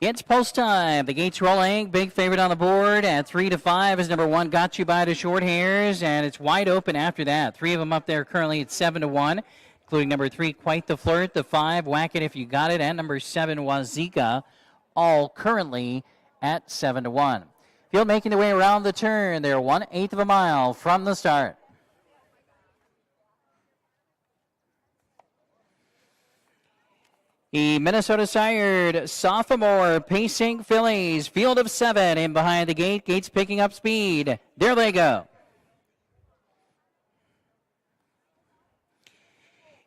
It's post time. The gates rolling. Big favorite on the board at 3-5 is number 1, Gotubydashorthairs, and it's wide open after that. 3 of them up there currently at 7-1, including number 3, Quite the Flirt, the 5, Whack It If You Got It, and number 7, Wazika, all currently at 7-1. Field making their way around the turn. They're 1/8 of a mile from the start. The Minnesota sired sophomore pacing fillies, field of 7 in behind the gate. Gates picking up speed. There they go.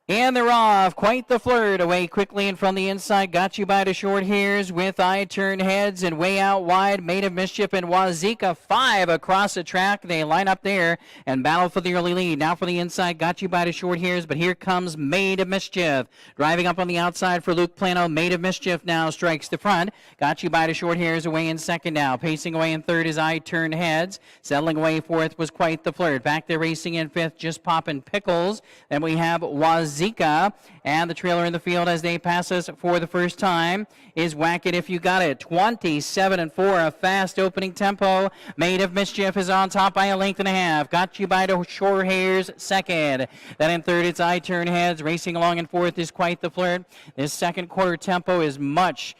And they're off. Quite the Flirt away quickly and from the inside. Gotubydashorthairs with I Turn Heads and way out wide. Made of Mischief and Wazika 5 across the track. They line up there and battle for the early lead. Now for the inside, Gotubydashorthairs, but here comes Made of Mischief. Driving up on the outside for Luke Plano. Made of Mischief now strikes the front. Gotubydashorthairs away in second now. Pacing away in third is I Turn Heads. Settling away fourth was Quite the Flirt. Back there racing in fifth, Just Poppin' Pickles. Then we have Wazika. And the trailer in the field as they pass us for the first time is Whack It If You Got It. 27-4, a fast opening tempo. Made of Mischief is on top by a length and a half. Gotubydashorthairs second. Then in third it's I Turn Heads. Racing along in fourth is Quite the Flirt. This second quarter tempo is much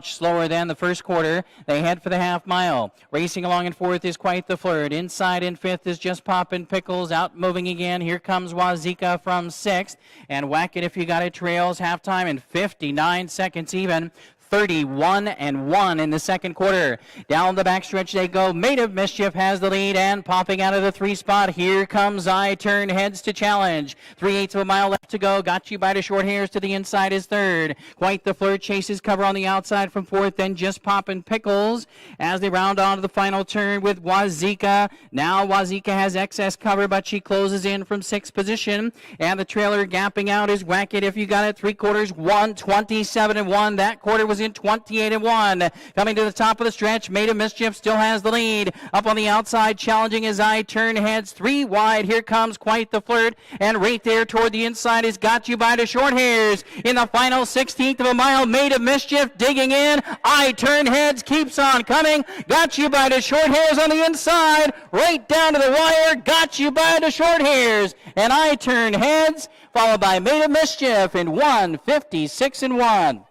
slower than the first quarter. They head for the half mile. Racing along in fourth is Quite the Flirt. Inside in fifth is Just Poppin' Pickles. Out moving again. Here comes Wazika from sixth. And Whack It If You Got It trails halftime in 59 seconds even. 31-1 in the second quarter. Down the backstretch they go. Made of Mischief has the lead and popping out of the 3 spot. Here comes I Turn Heads to challenge. 3/8 of a mile left to go. Gotubydashorthairs to the inside is third. Quite the Flirt chases cover on the outside from fourth. Then Just Poppin' Pickles as they round on to the final turn with Wazika. Now Wazika has excess cover, but she closes in from sixth position. And the trailer gapping out is Whack It If You Got It. 3/4 won. 27-1. That quarter was in 28-1. Coming to the top of the stretch, Made of Mischief still has the lead. Up on the outside, challenging as I Turn Heads. 3 wide. Here comes Quite the Flirt. And right there toward the inside is Gotubydashorthairs. In the final 16th of a mile, Made of Mischief digging in. I Turn Heads keeps on coming. Gotubydashorthairs on the inside. Right down to the wire. Gotubydashorthairs. And I Turn Heads, followed by Made of Mischief in 1:56-1.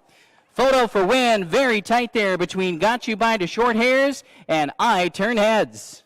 Photo for win, very tight there between Gotubydashorthairs and I Turn Heads.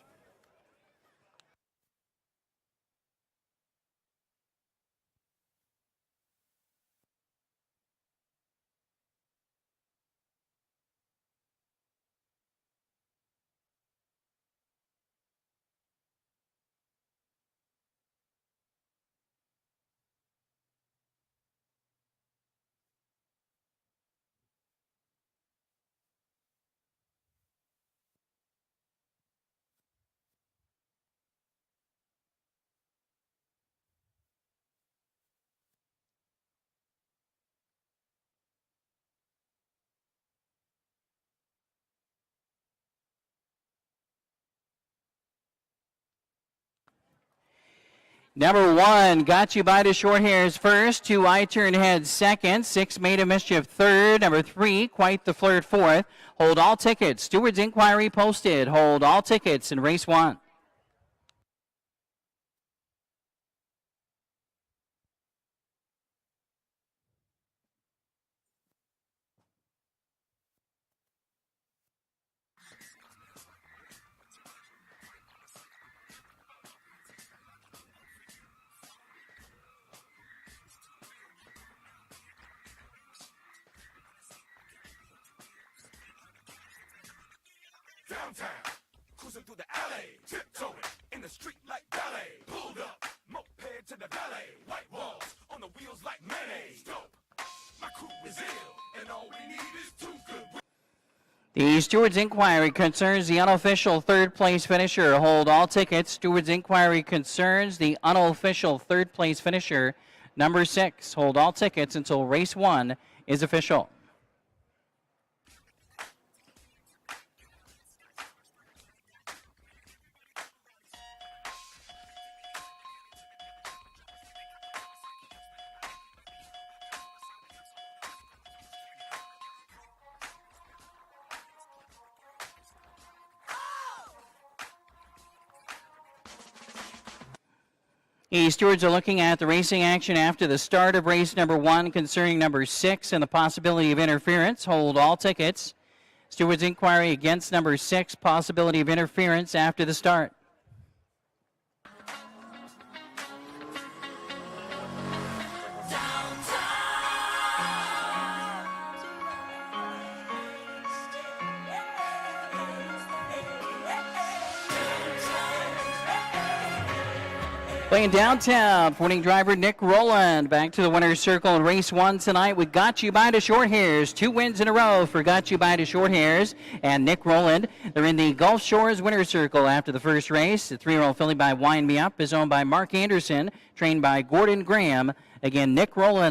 Number 1, Gotubydashorthairs first. 2, I Turn Heads second. 6, Made of Mischief third. Number 3, Quite the Flirt fourth. Hold all tickets. Steward's inquiry posted. Hold all tickets in race 1. Downtown, cruising through the alley, tiptoeing in the street like ballet. Pulled up, moped to the valet. White walls on the wheels like mayonnaise. Dope, my crew is ill, and all we need is 2 good. The Steward's inquiry concerns the unofficial third place finisher. Hold all tickets. Steward's inquiry concerns the unofficial third place finisher, number 6. Hold all tickets until race 1 is official. The stewards are looking at the racing action after the start of race number 1 concerning number 6 and the possibility of interference. Hold all tickets. Stewards inquiry against number 6, possibility of interference after the start. Playing downtown, winning driver Nick Rowland back to the winner's circle in race 1 tonight. We got you by the short hairs. 2 wins in a row for Got You by the Short Hairs and Nick Rowland. They're in the Gulf Shores winner's circle after the first race. The 3-year-old filly by Wind Me Up is owned by Mark Anderson, trained by Gordon Graham. Again, Nick Rowland.